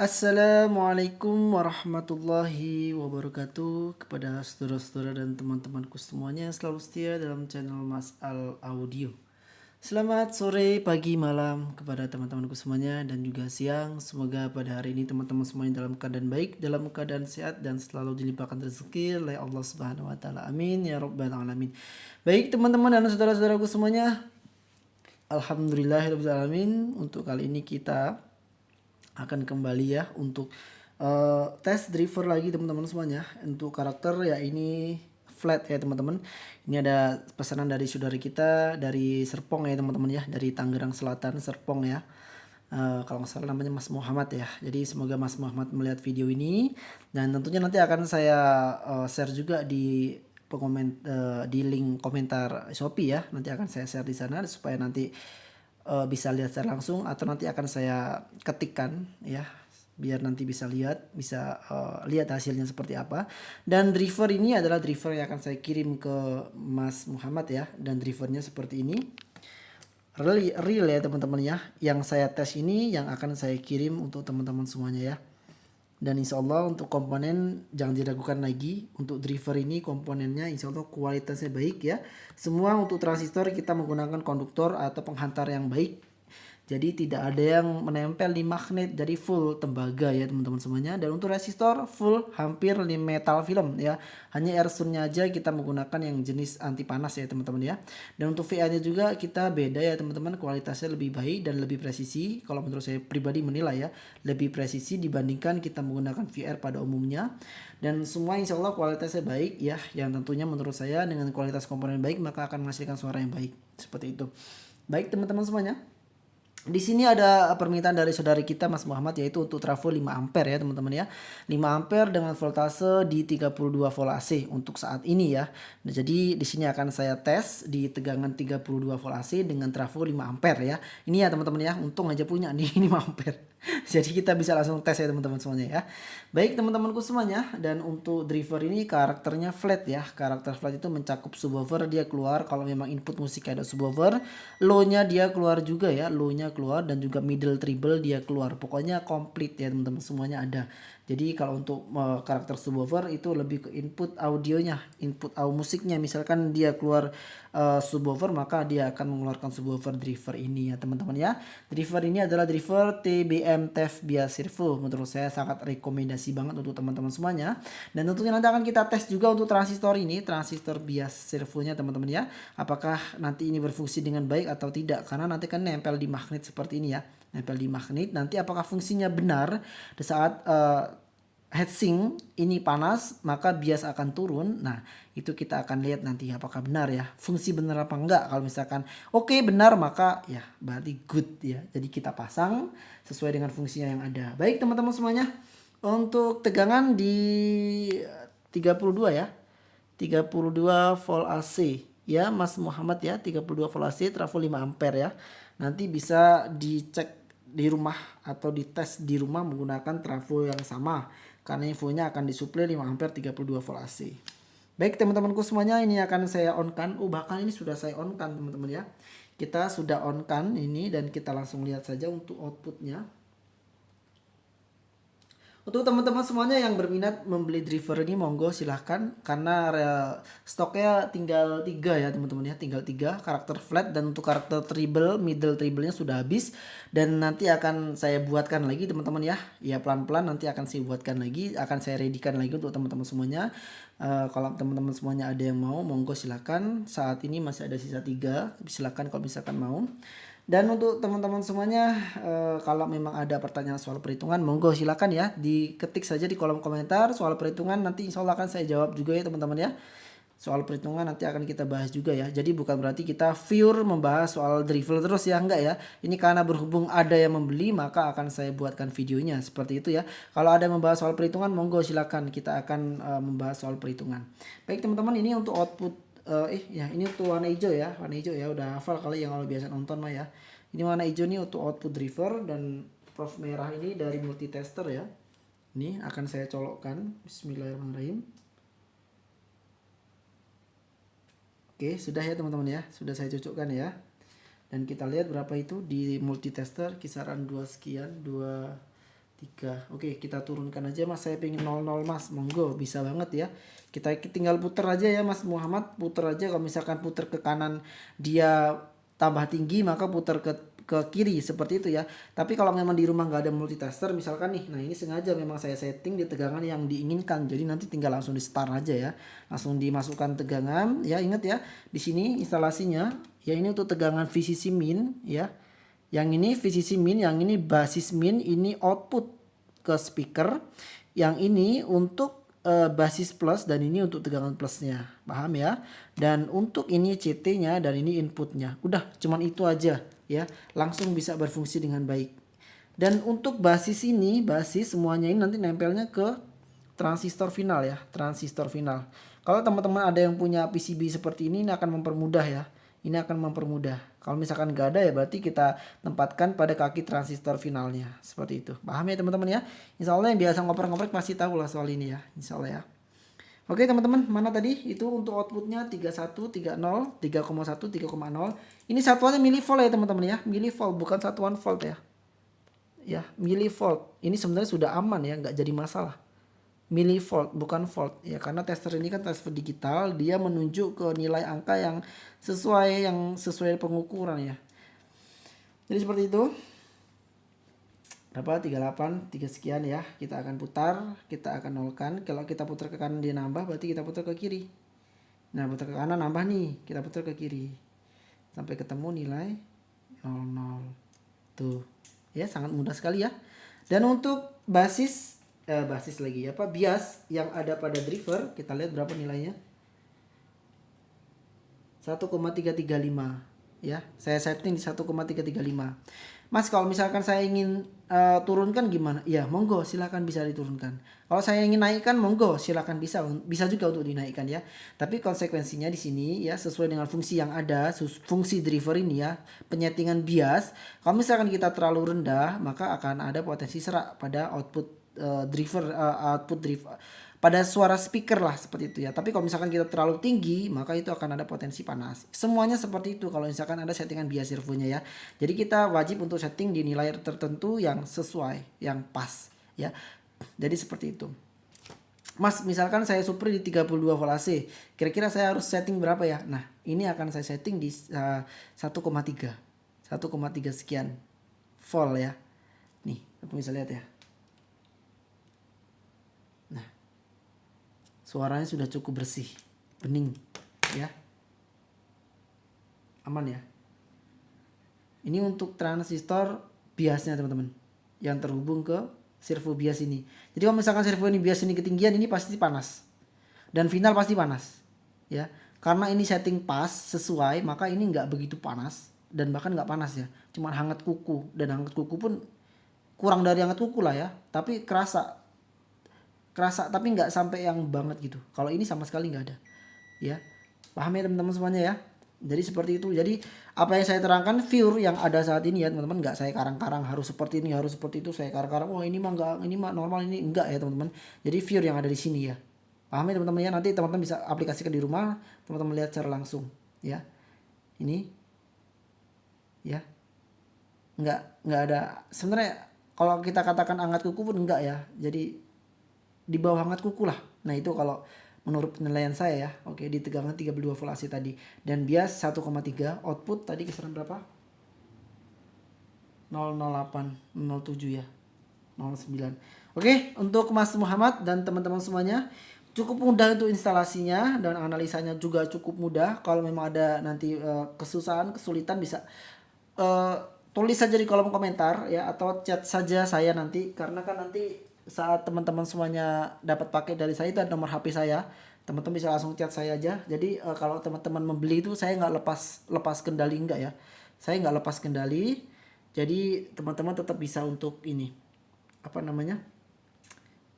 Assalamualaikum warahmatullahi wabarakatuh kepada saudara-saudara dan teman-temanku semuanya yang selalu setia dalam channel Mas Al Audio. Selamat sore, pagi, malam kepada teman-temanku semuanya dan juga siang. Semoga pada hari ini teman-teman semuanya dalam keadaan baik, dalam keadaan sehat dan selalu dilimpahkan rezeki oleh Allah Subhanahu wa taala. Amin ya rabbal alamin. Baik teman-teman dan saudara-saudaraku semuanya, alhamdulillahirabbil alamin. Untuk kali ini kita akan kembali ya untuk tes driver lagi teman-teman semuanya. Untuk karakter ya ini flat ya teman-teman. Ini ada pesanan dari saudara kita dari Serpong ya teman-teman ya, dari Tangerang Selatan Serpong ya. Kalau nggak salah namanya Mas Muhammad ya. Jadi semoga Mas Muhammad melihat video ini dan tentunya nanti akan saya share juga di di link komentar Shopee ya. Nanti akan saya share di sana supaya nanti bisa lihat secara langsung atau nanti akan saya ketikkan ya biar nanti bisa lihat hasilnya seperti apa. Dan driver ini adalah driver yang akan saya kirim ke Mas Muhammad ya, dan drivernya seperti ini. Real ya teman-teman ya, yang saya tes ini yang akan saya kirim untuk teman-teman semuanya ya. Dan insya Allah untuk komponen jangan diragukan lagi. Untuk driver ini komponennya insya Allah kualitasnya baik ya. Semua untuk transistor kita menggunakan konduktor atau penghantar yang baik. Jadi tidak ada yang menempel di magnet, jadi full tembaga ya teman-teman semuanya. Dan untuk resistor full hampir metal film ya. Hanya earthnya aja kita menggunakan yang jenis anti panas ya teman-teman ya. Dan untuk VA-nya juga kita beda ya teman-teman, kualitasnya lebih baik dan lebih presisi. Kalau menurut saya pribadi menilai ya, lebih presisi dibandingkan kita menggunakan VR pada umumnya. Dan semua insya Allah kualitasnya baik ya, yang tentunya menurut saya dengan kualitas komponen baik maka akan menghasilkan suara yang baik. Seperti itu. Baik teman-teman semuanya. Di sini ada permintaan dari saudari kita Mas Muhammad, yaitu untuk trafo 5 ampere ya teman-teman ya. 5 ampere dengan voltase di 32 volt AC untuk saat ini ya. Nah, jadi di sini akan saya tes di tegangan 32 volt AC dengan trafo 5 ampere ya. Ini ya teman-teman ya, untung aja punya nih 5 ampere. Jadi kita bisa langsung tes ya teman-teman semuanya ya. Baik teman-temanku semuanya, dan untuk driver ini karakternya flat ya. Karakter flat itu mencakup subwoofer, dia keluar kalau memang input musik ada subwoofer. Low-nya dia keluar juga ya, low-nya keluar dan juga middle treble dia keluar. Pokoknya komplit ya teman-teman, semuanya ada. Jadi kalau untuk karakter subwoofer itu lebih ke input audionya, input audio musiknya. Misalkan dia keluar subwoofer maka dia akan mengeluarkan subwoofer driver ini ya teman-teman ya. Driver ini adalah driver TBM TEF Bias Servo. Menurut saya sangat rekomendasi banget untuk teman-teman semuanya. Dan tentunya nanti akan kita tes juga untuk transistor ini, transistor bias servonya teman-teman ya. Apakah nanti ini berfungsi dengan baik atau tidak? Karena nanti kan nempel di magnet seperti ini ya, nempel di magnet. Nanti apakah fungsinya benar di saat heatsink ini panas maka bias akan turun. Nah itu kita akan lihat nanti apakah benar ya, fungsi benar apa enggak. Kalau misalkan oke benar maka ya berarti good ya, jadi kita pasang sesuai dengan fungsinya yang ada. Baik teman-teman semuanya, untuk tegangan di 32 ya, 32 volt AC ya Mas Muhammad ya, 32 volt AC trafo 5 ampere ya. Nanti bisa dicek di rumah atau dites di rumah menggunakan trafo yang sama karena infonya akan disuplai 5 ampere 32 volt AC. Baik teman-temanku semuanya, ini akan saya on kan. Bahkan ini sudah saya on kan teman-teman ya. Kita sudah on kan ini dan kita langsung lihat saja untuk outputnya. Untuk teman-teman semuanya yang berminat membeli driver ini monggo silahkan, karena stoknya tinggal 3 ya teman-teman ya, tinggal 3 karakter flat. Dan untuk karakter treble, middle treble-nya sudah habis dan nanti akan saya buatkan lagi teman-teman ya. Ya pelan-pelan nanti akan saya buatkan lagi, akan saya readykan lagi untuk teman-teman semuanya. Kalau teman-teman semuanya ada yang mau monggo silahkan. Saat ini masih ada sisa 3, silahkan kalau misalkan mau. Dan untuk teman-teman semuanya, kalau memang ada pertanyaan soal perhitungan monggo silakan ya, diketik saja di kolom komentar soal perhitungan, nanti insya Allah akan saya jawab juga ya teman-teman ya. Soal perhitungan nanti akan kita bahas juga ya. Jadi bukan berarti kita pure membahas soal drivel terus ya, enggak ya. Ini karena berhubung ada yang membeli maka akan saya buatkan videonya seperti itu ya. Kalau ada yang membahas soal perhitungan monggo silakan, kita akan membahas soal perhitungan. Baik teman-teman, ini untuk output ya ini untuk warna hijau ya, warna hijau ya, udah hafal kali yang kalau biasa nonton mah ya. Ini warna hijau nih untuk output driver, dan prof merah ini dari multitester ya. Ini akan saya colokkan. Bismillahirrahmanirrahim. Oke, sudah ya teman-teman ya, sudah saya cocokkan ya. Dan kita lihat berapa itu di multitester, kisaran 2 sekian, 2 3. Oke, kita turunkan aja Mas. Saya pengen 00 Mas. Monggo, bisa banget ya. Kita tinggal puter aja ya Mas Muhammad. Puter aja, kalau misalkan puter ke kanan dia tambah tinggi, maka puter ke kiri seperti itu ya. Tapi kalau memang di rumah nggak ada multitasker misalkan nih, nah ini sengaja memang saya setting di tegangan yang diinginkan. Jadi nanti tinggal langsung di start aja ya. Langsung dimasukkan tegangan ya. Ingat ya, di sini instalasinya ya, ini untuk tegangan VCC min ya. Yang ini VCC min, yang ini basis min, ini output ke speaker. Yang ini untuk basis plus dan ini untuk tegangan plusnya. Paham ya? Dan untuk ini CT-nya dan ini inputnya. Udah, cuman itu aja ya. Langsung bisa berfungsi dengan baik. Dan untuk basis ini, basis semuanya ini nanti nempelnya ke transistor final ya, transistor final. Kalau teman-teman ada yang punya PCB seperti ini akan mempermudah ya. Ini akan mempermudah. Kalau misalkan nggak ada ya berarti kita tempatkan pada kaki transistor finalnya. Seperti itu. Paham ya teman-teman ya? Insya Allah yang biasa ngoprek-ngoprek pasti tahu lah soal ini ya. Insya Allah ya. Oke teman-teman, mana tadi? Itu untuk outputnya 31, 30, 3,1, 3,0. Ini satuannya milivolt ya teman-teman ya. Milivolt, bukan satuan volt ya. Ya, milivolt. Ini sebenarnya sudah aman ya, nggak jadi masalah. Milivolt bukan volt ya, karena tester ini kan tester digital, dia menunjuk ke nilai angka yang sesuai pengukuran ya. Jadi seperti itu. Berapa? 38, 3 sekian ya. Kita akan putar, kita akan nolkan. Kalau kita putar ke kanan dia nambah, berarti kita putar ke kiri. Nah, putar ke kanan nambah nih, kita putar ke kiri. Sampai ketemu nilai 00. Tuh. Ya, sangat mudah sekali ya. Dan untuk basis lagi apa, bias yang ada pada driver, kita lihat berapa nilainya. 1,335 ya. Saya setting di 1,335. Mas, kalau misalkan saya ingin turunkan gimana? Ya, monggo silahkan bisa diturunkan. Kalau saya ingin naikkan, monggo silahkan bisa juga untuk dinaikkan ya. Tapi konsekuensinya di sini ya sesuai dengan fungsi yang ada, fungsi driver ini ya, penyetingan bias. Kalau misalkan kita terlalu rendah, maka akan ada potensi serak pada output driver pada suara speaker lah seperti itu ya. Tapi kalau misalkan kita terlalu tinggi, maka itu akan ada potensi panas. Semuanya seperti itu kalau misalkan ada settingan bias servonya ya. Jadi kita wajib untuk setting di nilai tertentu yang sesuai, yang pas ya. Jadi seperti itu. Mas, misalkan saya supply di 32 volt AC, kira-kira saya harus setting berapa ya? Nah, ini akan saya setting di 1,3 sekian volt ya. Nih, aku bisa lihat ya. Suaranya sudah cukup bersih, bening ya, aman ya. Ini untuk transistor biasnya teman-teman, yang terhubung ke servo bias ini. Jadi kalau misalkan servo ini bias ini ketinggian, ini pasti panas dan final pasti panas ya. Karena ini setting pas sesuai, maka ini nggak begitu panas dan bahkan nggak panas ya, cuma hangat kuku. Dan hangat kuku pun kurang dari hangat kuku lah ya, tapi kerasa tapi nggak sampai yang banget gitu. Kalau ini sama sekali nggak ada ya. Paham ya teman-teman semuanya ya. Jadi seperti itu. Jadi apa yang saya terangkan view yang ada saat ini ya teman-teman, nggak saya karang-karang harus seperti ini harus seperti itu, saya karang-karang ini mah nggak, ini mah normal, ini enggak ya teman-teman. Jadi view yang ada di sini ya. Paham ya teman-teman ya. Nanti teman-teman bisa aplikasikan di rumah, teman-teman lihat secara langsung ya. Ini ya, nggak ada sebenarnya. Kalau kita katakan hangat kuku pun enggak ya. Jadi di bawah hangat kuku lah. Nah itu kalau menurut penilaian saya ya. Oke, di tegangan 32 volt AC tadi. Dan bias 1,3. Output tadi kisaran berapa? 008, 07 ya, 09. Oke, untuk Mas Muhammad dan teman-teman semuanya, cukup mudah untuk instalasinya dan analisanya juga cukup mudah. Kalau memang ada nanti kesusahan, kesulitan bisa tulis saja di kolom komentar ya, atau chat saja saya nanti, karena kan nanti saat teman-teman semuanya dapat pakai dari saya itu ada nomor HP saya, teman-teman bisa langsung chat saya aja. Jadi kalau teman-teman membeli itu saya nggak lepas kendali, enggak ya, saya nggak lepas kendali. Jadi teman-teman tetap bisa untuk ini apa namanya,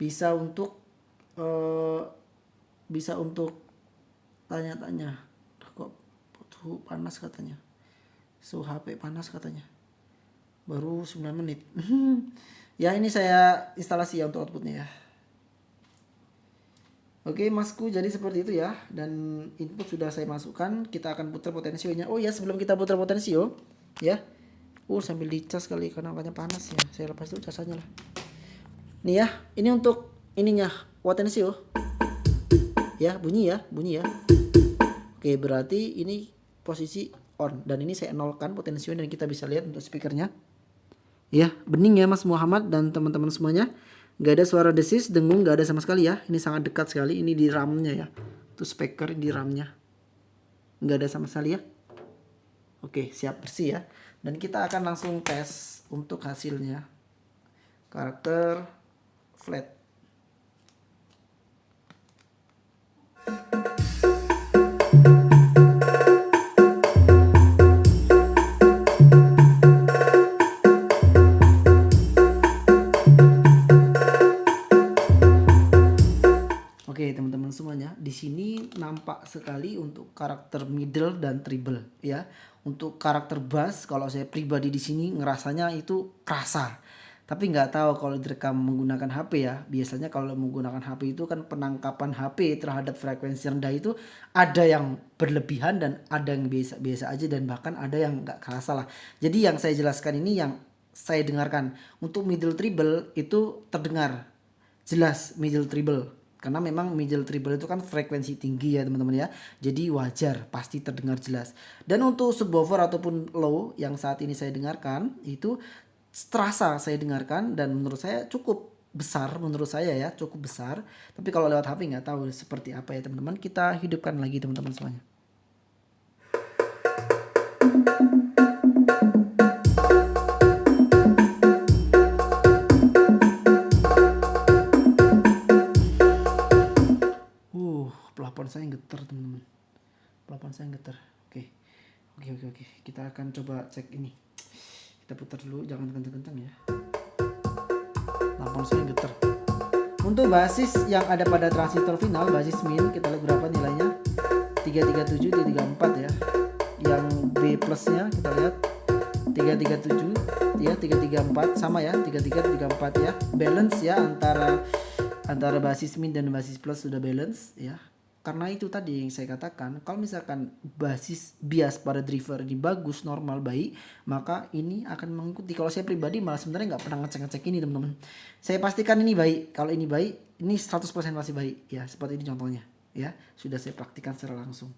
bisa untuk tanya-tanya. Kok suhu panas katanya, suhu HP panas katanya, baru 9 menit. Ya ini saya instalasi ya untuk outputnya ya. Oke Masku, jadi seperti itu ya. Dan input sudah saya masukkan. Kita akan putar potensionya. Oh ya, sebelum kita putar potensio ya, sambil dicas kali karena makanya panas ya. Saya lepas dulu casannya lah. Nih ya, ini untuk ininya potensio. Ya, bunyi ya. Oke, berarti ini posisi on dan ini saya nolkan potensio dan kita bisa lihat untuk speakernya. Ya, bening ya Mas Muhammad dan teman-teman semuanya. Gak ada suara desis, dengung, gak ada sama sekali ya. Ini sangat dekat sekali, ini di RAM-nya ya. Itu speaker di RAM-nya. Gak ada sama sekali ya. Oke, siap bersih ya. Dan kita akan langsung tes untuk hasilnya. Karakter flat. Oke teman-teman semuanya, di sini nampak sekali untuk karakter middle dan treble ya. Untuk karakter bass kalau saya pribadi di sini ngerasanya itu kerasa. Tapi nggak tahu kalau direkam menggunakan HP ya. Biasanya kalau menggunakan HP itu kan penangkapan HP terhadap frekuensi rendah itu ada yang berlebihan dan ada yang biasa-biasa aja dan bahkan ada yang nggak kerasa lah. Jadi yang saya jelaskan ini yang saya dengarkan. Untuk middle treble itu terdengar jelas middle treble. Karena memang middle treble itu kan frekuensi tinggi ya teman-teman ya. Jadi wajar pasti terdengar jelas. Dan untuk subwoofer ataupun low yang saat ini saya dengarkan itu terasa saya dengarkan dan menurut saya cukup besar, menurut saya ya cukup besar. Tapi kalau lewat HP nggak tahu seperti apa ya teman-teman. Kita hidupkan lagi teman-teman semuanya. Pelapon saya getar teman-teman. Pelapon saya getar. Oke. Kita akan coba cek ini. Kita putar dulu, jangan kencang-kencang ya. Pelapon saya getar. Untuk basis yang ada pada transistor final, basis min, kita lihat berapa nilainya. 337, 334 ya. Yang B plusnya kita lihat 337 ya, 334 sama ya, 33 34 ya. Balance ya antara basis min dan basis plus sudah balance ya. Karena itu tadi yang saya katakan, kalau misalkan basis bias pada driver ini bagus, normal, baik, maka ini akan mengikuti. Kalau saya pribadi malah sebenarnya nggak pernah ngecek-ngecek ini teman-teman. Saya pastikan ini baik. Kalau ini baik, ini 100% masih baik. Ya, seperti ini contohnya. Ya, sudah saya praktikkan secara langsung.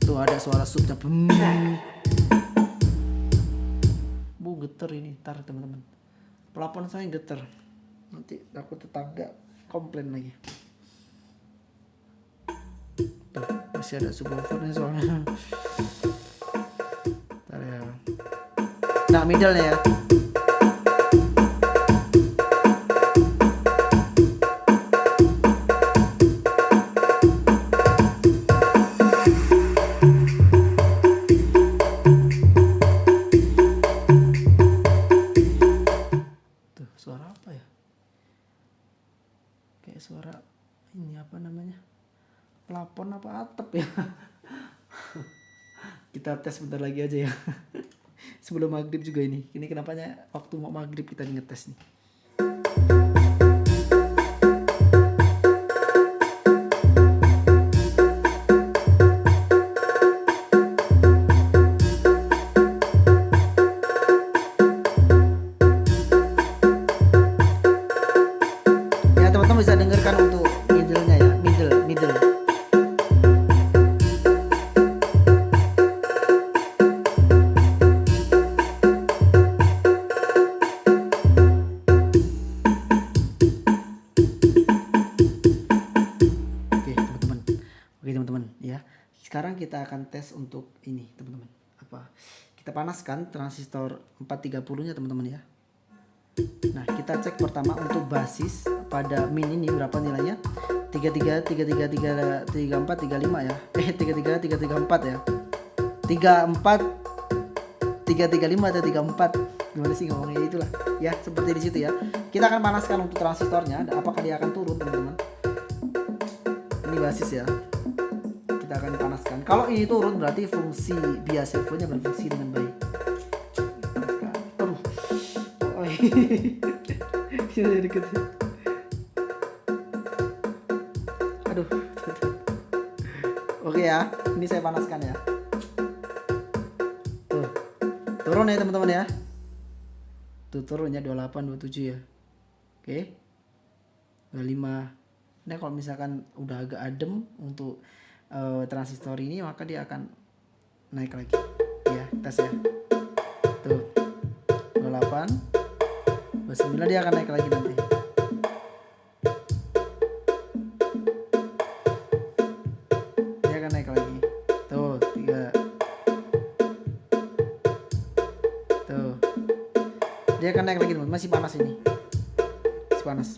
Tuh ada suara subnya. Getar ini, tar teman-teman. Pelapon saya getar, nanti aku tetangga komplain lagi. Tuh, masih ada subwoofernya soalnya. Ntar ya. Nah, middle-nya ya. Suara apa ya? Kayak suara ini apa namanya? Plafon apa atap ya? Kita tes bentar lagi aja ya. Sebelum maghrib juga ini. Ini kenapanya waktu mau maghrib kita ngetes nih. Bisa dengarkan untuk middle-nya ya, middle. Oke teman-teman ya. Sekarang kita akan tes untuk ini teman-teman. Kita panaskan transistor 430-nya teman-teman ya. Nah, kita cek pertama untuk basis pada min ini berapa nilainya? 33, 33, 34, 35 ya. 33, 334 ya. 34, 335 atau 34. Gimana sih ngomongnya, itulah. Ya, seperti di situ ya. Kita akan panaskan untuk transistornya, apakah dia akan turun, teman-teman. Ini basis ya. Kita akan panaskan. Kalau ini turun berarti fungsi bias nya berfungsi dengan baik. Sini deket. Aduh. Oke ya, ini saya panaskan ya. Turun ya teman-teman ya. Tuh turunnya 28, 27 ya. Oke. 25. Nah kalau misalkan udah agak adem untuk transistor ini, maka dia akan naik lagi. Ya, tes ya. Tuh. 28. 29 dia akan naik lagi nanti. Dia akan naik lagi. Tuh, 3. Tuh. Dia akan naik lagi, teman. Masih panas ini. Masih panas.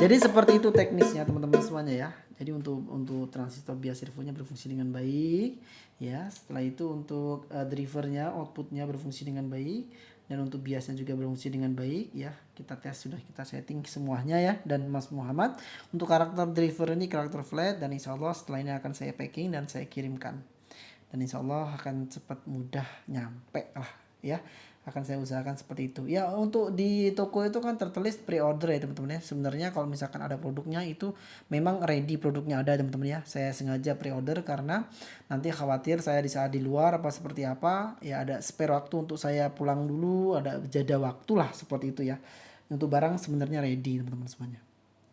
Jadi seperti itu teknisnya teman-teman semuanya ya. Jadi untuk transistor bias servonya berfungsi dengan baik ya. Setelah itu untuk drivernya, outputnya berfungsi dengan baik, dan untuk biasnya juga berfungsi dengan baik ya. Kita tes, sudah kita setting semuanya ya. Dan Mas Muhammad untuk karakter driver ini karakter flat, dan insya Allah setelah ini akan saya packing dan saya kirimkan. Dan insya Allah akan cepat mudah nyampe lah ya. Akan saya usahakan seperti itu ya. Untuk di toko itu kan tertulis pre-order ya teman-teman ya. Sebenarnya kalau misalkan ada produknya itu memang ready, produknya ada teman-teman ya. Saya sengaja pre-order karena nanti khawatir saya di saat di luar apa seperti apa ya, ada spare waktu untuk saya pulang dulu, ada jeda waktu lah seperti itu ya. Untuk barang sebenarnya ready teman-teman semuanya.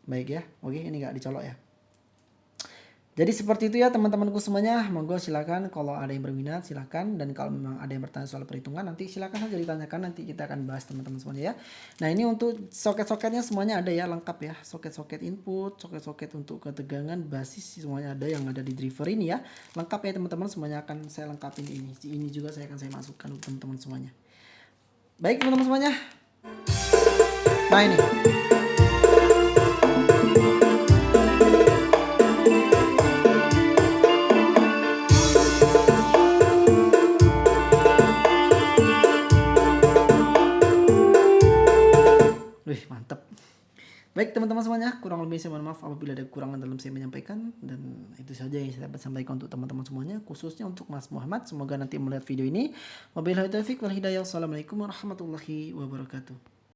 Baik ya. Oke, ini nggak dicolok ya. Jadi seperti itu ya teman-temanku semuanya. Monggo silakan kalau ada yang berminat silakan, dan kalau memang ada yang bertanya soal perhitungan nanti silakan saja ditanyakan, nanti kita akan bahas teman-teman semuanya ya. Nah ini untuk soket-soketnya semuanya ada ya, lengkap ya. Soket-soket input, soket-soket untuk ketegangan, basis semuanya ada yang ada di driver ini ya. Lengkap ya teman-teman semuanya, akan saya lengkapin ini. Ini juga saya akan masukkan untuk teman-teman semuanya. Baik teman-teman semuanya. Nah ini. Wih mantap. Baik teman-teman semuanya, kurang lebih saya mohon maaf apabila ada kekurangan dalam saya menyampaikan, dan itu saja yang saya dapat sampaikan untuk teman-teman semuanya, khususnya untuk Mas Muhammad. Semoga nanti melihat video ini. Wabillahi taufiq wal hidayah. Wassalamualaikum warahmatullahi wabarakatuh.